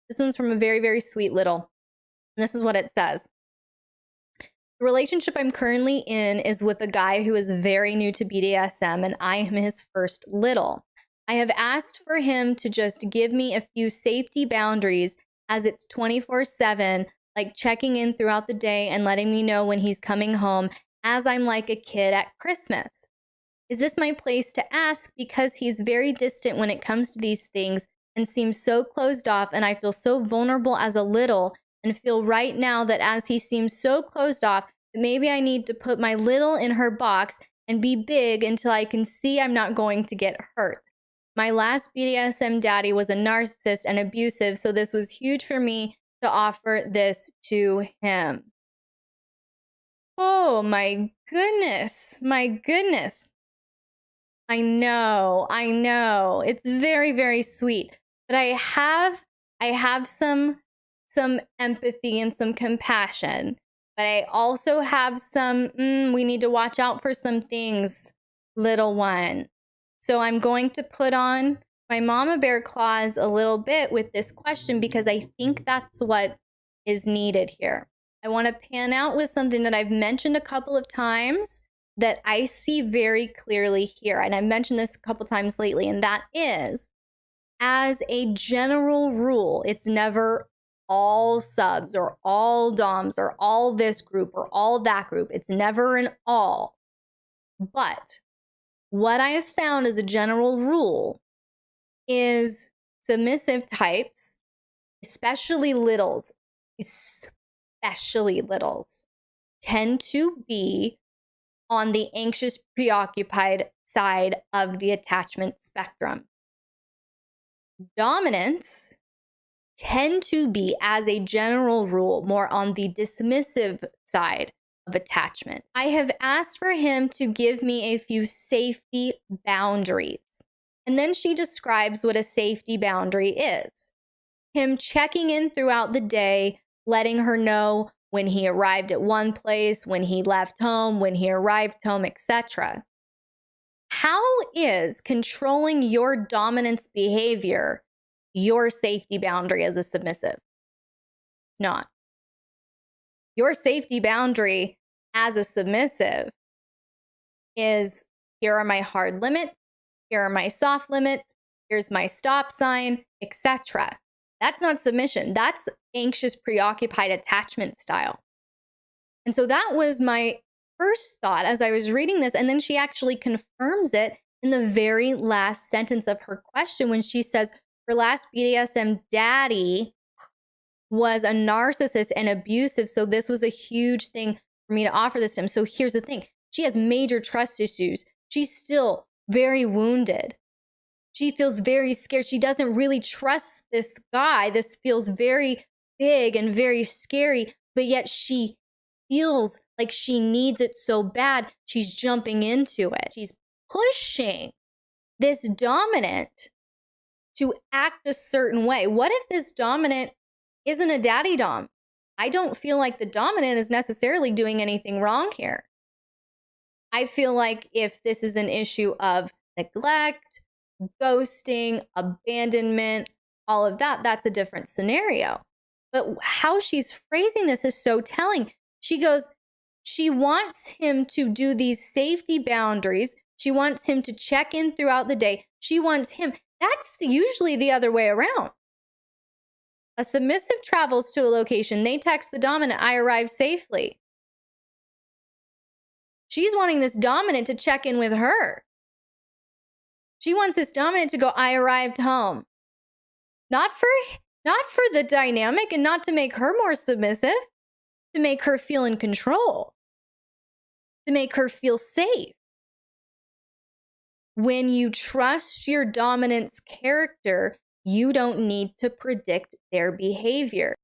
This one's from a very, very sweet little. And this is what it says. The relationship I'm currently in is with a guy who is very new to BDSM, and I am his first little. I have asked for him to just give me a few safety boundaries, as it's 24/7, like checking in throughout the day and letting me know when he's coming home, as I'm like a kid at Christmas. Is this my place to ask? Because he's very distant when it comes to these things and seems so closed off, and I feel so vulnerable as a little and feel right now that as he seems so closed off, that maybe I need to put my little in her box and be big until I can see I'm not going to get hurt. My last BDSM daddy was a narcissist and abusive, so this was huge for me to offer this to him. Oh my goodness. My goodness. I know. It's very, very sweet. But I have some empathy and some compassion. But I also have some, we need to watch out for some things, little one. So I'm going to put on my mama bear claws a little bit with this question, because I think that's what is needed here. I want to pan out with something that I've mentioned a couple of times that I see very clearly here. And I've mentioned this a couple times lately, and that is, as a general rule, it's never all subs or all doms or all this group or all that group. It's never an all. But what I have found as a general rule is submissive types, especially littles, tend to be on the anxious, preoccupied side of the attachment spectrum. Dominants tend to be, as a general rule, more on the dismissive side of attachment. I have asked for him to give me a few safety boundaries. And then she describes what a safety boundary is. Him checking in throughout the day, letting her know when he arrived at one place, when he left home, when he arrived home, etc. How is controlling your dominance behavior your safety boundary as a submissive? It's not. Your safety boundary as a submissive is, here are my hard limits, here are my soft limits, here's my stop sign, etc. That's not submission. That's anxious, preoccupied attachment style. And so that was my first thought as I was reading this. And then she actually confirms it in the very last sentence of her question when she says her last BDSM daddy was a narcissist and abusive. So this was a huge thing for me to offer this to him. So here's the thing. She has major trust issues. She's still very wounded. She feels very scared. She doesn't really trust this guy. This feels very big and very scary, but yet she feels like she needs it so bad. She's jumping into it. She's pushing this dominant to act a certain way. What if this dominant isn't a daddy dom? I don't feel like the dominant is necessarily doing anything wrong here. I feel like if this is an issue of neglect, ghosting, abandonment, all of that, that's a different scenario. But how she's phrasing this is so telling. She goes, she wants him to do these safety boundaries. She wants him to check in throughout the day. She wants him. That's usually the other way around. A submissive travels to a location. They text the dominant, I arrived safely. She's wanting this dominant to check in with her. She wants this dominant to go, I arrived home. Not for the dynamic and not to make her more submissive, to make her feel in control, to make her feel safe. When you trust your dominant's character, you don't need to predict their behavior.